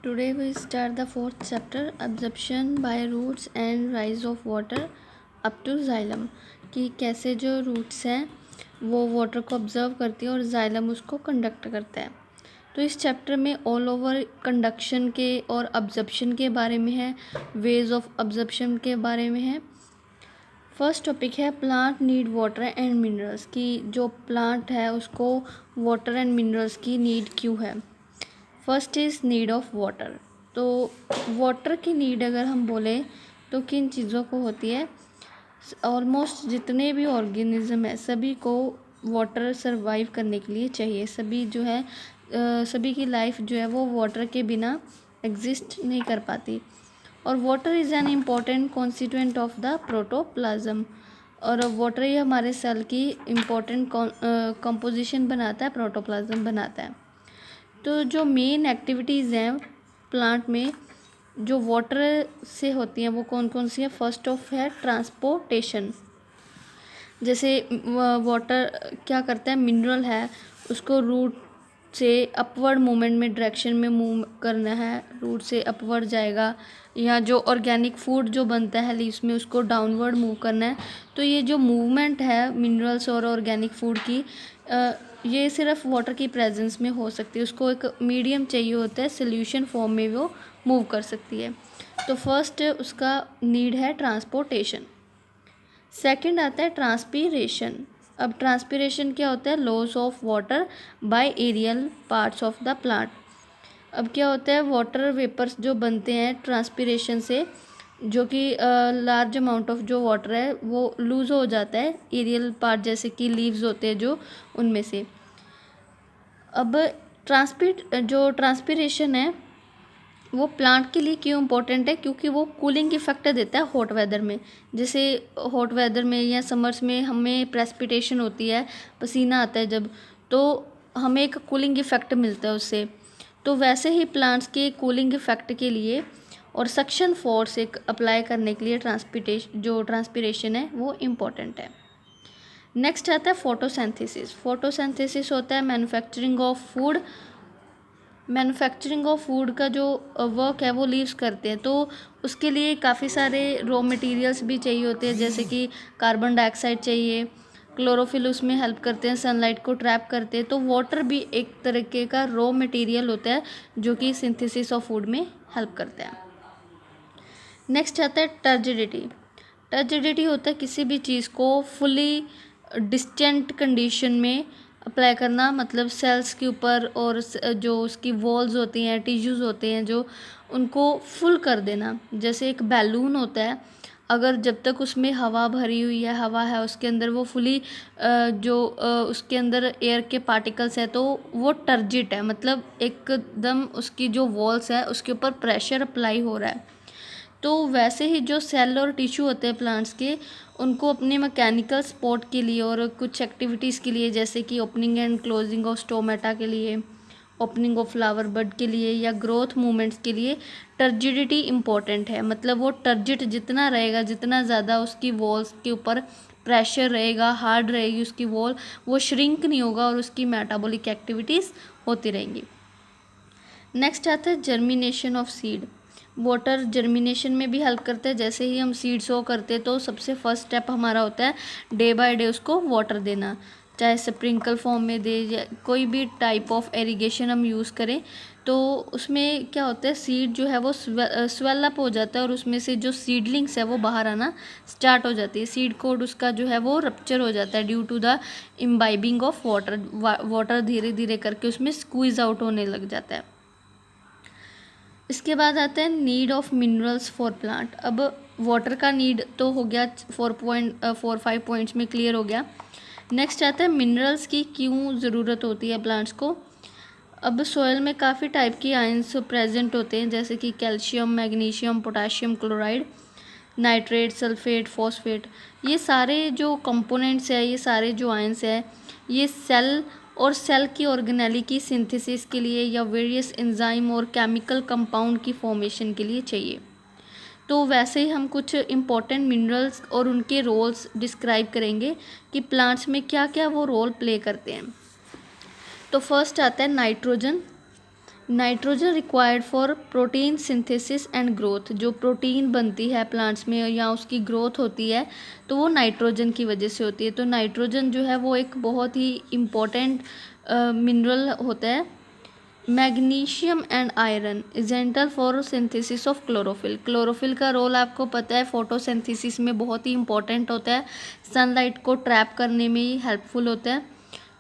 Today we start the fourth chapter, absorption by roots and rise of water up to xylem, कि कैसे जो roots हैं वो water को ऑब्जर्व करती है और जाइलम उसको कंडक्ट करता है। तो इस चैप्टर में ऑल ओवर कंडक्शन के और अब्जर्प्शन के बारे में है, वेज ऑफ अब्जर्प्शन के बारे में है। फर्स्ट टॉपिक है plant need water and minerals, कि जो प्लांट है उसको वाटर एंड मिनरल्स की नीड क्यों है। First is need of water. तो वाटर की नीड अगर हम बोलें तो किन चीज़ों को होती है, ऑलमोस्ट जितने भी ऑर्गेनिज्म है सभी को वाटर सरवाइव करने के लिए चाहिए। सभी जो है सभी की लाइफ जो है वो वाटर के बिना एग्जिस्ट नहीं कर पाती। और water is an important constituent of the protoplasm, और वाटर ही हमारे सेल की इम्पॉर्टेंट कंपोजिशन बनाता है, प्रोटोप्लाज्म बनाता है। तो जो मेन एक्टिविटीज़ हैं प्लांट में जो वाटर से होती हैं वो कौन कौन सी हैं। फर्स्ट ऑफ है ट्रांसपोर्टेशन। जैसे वाटर क्या करता है, मिनरल है उसको रूट से अपवर्ड मूवमेंट में डायरेक्शन में मूव करना है, रूट से अपवर्ड जाएगा। या जो ऑर्गेनिक फूड जो बनता है लीव्स में उसको डाउनवर्ड मूव करना है। तो ये जो मूवमेंट है मिनरल्स और ऑर्गेनिक फूड की ये सिर्फ वाटर की प्रेजेंस में हो सकती है। उसको एक मीडियम चाहिए होता है, सोल्यूशन फॉर्म में वो मूव कर सकती है। तो फर्स्ट उसका नीड है ट्रांसपोर्टेशन। सेकंड आता है ट्रांसपीरेशन। अब ट्रांसपीरेशन क्या होता है, loss of water by aerial parts of the plant. अब क्या होता है, वाटर वेपर्स जो बनते हैं ट्रांसपीरेशन से, जो कि लार्ज अमाउंट ऑफ जो वाटर है वो लूज़ हो जाता है एरियल पार्ट, जैसे कि लीव्स होते हैं जो उनमें से। अब जो ट्रांसपीरेशन है वो प्लांट के लिए क्यों इम्पोर्टेंट है, क्योंकि वो कूलिंग इफेक्ट देता है हॉट वेदर में। जैसे हॉट वेदर में या समर्स में हमें प्रेसिपिटेशन होती है, पसीना आता है जब, तो हमें एक कूलिंग इफेक्ट मिलता है उससे। तो वैसे ही प्लांट्स के कूलिंग इफेक्ट के लिए और सक्शन फोर्स एक अप्लाई करने के लिए ट्रांसपीरेशन है वो इम्पोर्टेंट है। नेक्स्ट आता है फोटोसिंथेसिस। फोटोसिंथेसिस होता है manufacturing of food. Manufacturing of food का जो वर्क है वो लीव्स करते हैं, तो उसके लिए काफ़ी सारे रॉ मटेरियल्स भी चाहिए होते हैं, जैसे कि कार्बन डाइऑक्साइड चाहिए, क्लोरोफिल उसमें हेल्प करते हैं, सनलाइट को ट्रैप करते हैं। तो वाटर भी एक तरीके का रॉ मटेरियल होता है जो कि सिंथेसिस ऑफ फूड में हेल्प करता है। नेक्स्ट आता है टर्जिडिटी। टर्जिडिटी होता है किसी भी चीज़ को फुली डिस्टेंट कंडीशन में अप्लाई करना, मतलब सेल्स के ऊपर और जो उसकी वॉल्स होती हैं, टिश्यूज़ होते हैं जो, उनको फुल कर देना। जैसे एक बैलून होता है, अगर जब तक उसमें हवा भरी हुई है, हवा है उसके अंदर, वो फुली उसके अंदर एयर के पार्टिकल्स है तो वो टर्जिट है, मतलब एकदम उसकी जो वॉल्स है उसके ऊपर प्रेशर अप्लाई हो रहा है। तो वैसे ही जो सेल और टिश्यू होते हैं प्लांट्स के, उनको अपने मैकेनिकल सपोर्ट के लिए और कुछ एक्टिविटीज़ के लिए, जैसे कि opening and closing of stomata के लिए, ओपनिंग ऑफ फ्लावर बड के लिए, या ग्रोथ मूवमेंट्स के लिए टर्जिडिटी इम्पॉर्टेंट है। मतलब वो टर्जिट जितना रहेगा, जितना ज़्यादा उसकी वॉल्स के ऊपर प्रेशर रहेगा, हार्ड रहेगी उसकी वॉल, वो श्रिंक नहीं होगा और उसकी मेटाबॉलिक एक्टिविटीज़ होती रहेंगी। नेक्स्ट आता है germination of seed. Water germination में भी हेल्प करता है। जैसे ही हम सीड सो करते हैं तो सबसे फर्स्ट स्टेप हमारा होता है डे बाय डे उसको वाटर देना, चाहे स्प्रिंकल फॉर्म में दे या कोई भी टाइप ऑफ इरिगेशन हम यूज़ करें। तो उसमें क्या होता है, सीड जो है वो स्वेल अप हो जाता है और उसमें से जो सीडलिंग्स है वो बाहर आना स्टार्ट हो जाती है। सीड कोड उसका जो है वो रप्चर हो जाता है due to the imbibing of water. Water धीरे धीरे करके उसमें स्क्वीज आउट होने लग जाता है। इसके बाद आता है need of minerals for plant. अब वाटर का नीड तो हो गया 4.45 पॉइंट्स में क्लियर हो गया। नेक्स्ट आता है मिनरल्स की क्यों ज़रूरत होती है प्लांट्स को। अब सॉइल में काफ़ी टाइप की आयंस प्रेजेंट होते हैं, जैसे कि calcium, magnesium, potassium chloride, nitrate, sulphate, phosphate. ये सारे जो कंपोनेंट्स है, ये सारे जो आयंस है, ये सेल और सेल की ऑर्गेनेली की सिंथेसिस के लिए या वेरियस एंजाइम और केमिकल कंपाउंड की फॉर्मेशन के लिए चाहिए। तो वैसे ही हम कुछ इम्पॉर्टेंट मिनरल्स और उनके रोल्स डिस्क्राइब करेंगे कि प्लांट्स में क्या क्या वो रोल प्ले करते हैं। तो फर्स्ट आता है nitrogen. Nitrogen required for protein synthesis and growth, जो प्रोटीन बनती है प्लांट्स में या उसकी ग्रोथ होती है तो वो नाइट्रोजन की वजह से होती है। तो नाइट्रोजन जो है वो एक बहुत ही इम्पोर्टेंट मिनरल होता है। Magnesium and iron essential for synthesis of chlorophyll. Chlorophyll का रोल आपको पता है फोटोसिंथेसिस में बहुत ही इंपॉर्टेंट होता है, सनलाइट को ट्रैप करने में ही हेल्पफुल होता है।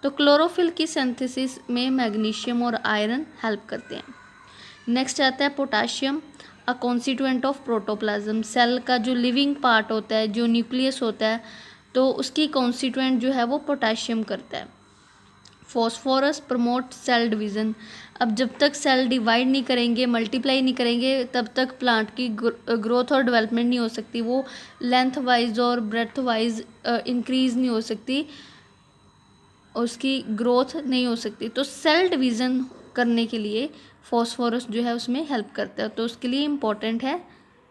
तो क्लोरोफिल की सिंथेसिस में मैग्नीशियम और आयरन हेल्प करते हैं। नेक्स्ट आता है potassium, a constituent of protoplasm. Cell का जो लिविंग पार्ट होता है, जो न्यूक्लियस होता है, तो उसकी कॉन्स्टिट्यूएंट जो है वो पोटाशियम करता है। Phosphorus promote cell division. अब जब तक सेल डिवाइड नहीं करेंगे, मल्टीप्लाई नहीं करेंगे, तब तक प्लांट की ग्रोथ और डेवलपमेंट नहीं हो सकती, वो लेंथ वाइज और ब्रेथ वाइज इंक्रीज़ नहीं हो सकती, उसकी ग्रोथ नहीं हो सकती। तो सेल डिवीज़न करने के लिए फॉस्फोरस जो है उसमें हेल्प करता है, तो उसके लिए इम्पॉर्टेंट है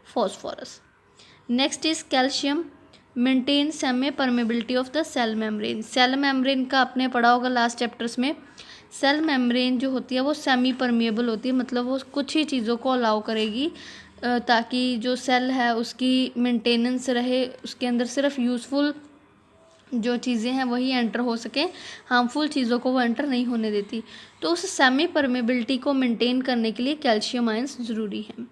phosphorus. Next is calcium, maintain semi permeability of the cell membrane. Cell membrane का आपने पढ़ा होगा लास्ट चैप्टर्स में। सेल मेम्ब्रेन जो होती है वो सेमी परमेबल होती है, मतलब वो कुछ ही चीज़ों को अलाउ करेगी ताकि जो सेल है उसकी मेंटेनेंस रहे, उसके अंदर सिर्फ यूज़फुल जो चीज़ें हैं वही एंटर हो सके, हार्मफुल चीज़ों को वो एंटर नहीं होने देती। तो उस सेमी परमेबिलिटी को मेंटेन करने के लिए कैल्शियम आयंस ज़रूरी है।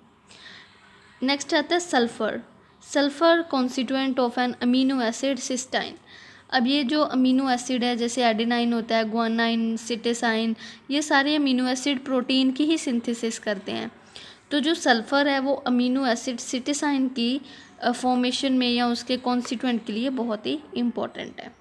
नेक्स्ट आता है sulphur. Sulphur constituent of an amino acid cysteine. अब ये जो अमीनो एसिड है, जैसे एडेनाइन होता है, ग्वानाइन, सिटेसाइन, ये सारे अमीनो एसिड प्रोटीन की ही सिंथेसिस करते हैं। तो जो सल्फ़र है वो अमीनो एसिड सिटेसाइन की फॉर्मेशन में या उसके कॉन्स्टिट्यूएंट के लिए बहुत ही इम्पोर्टेंट है।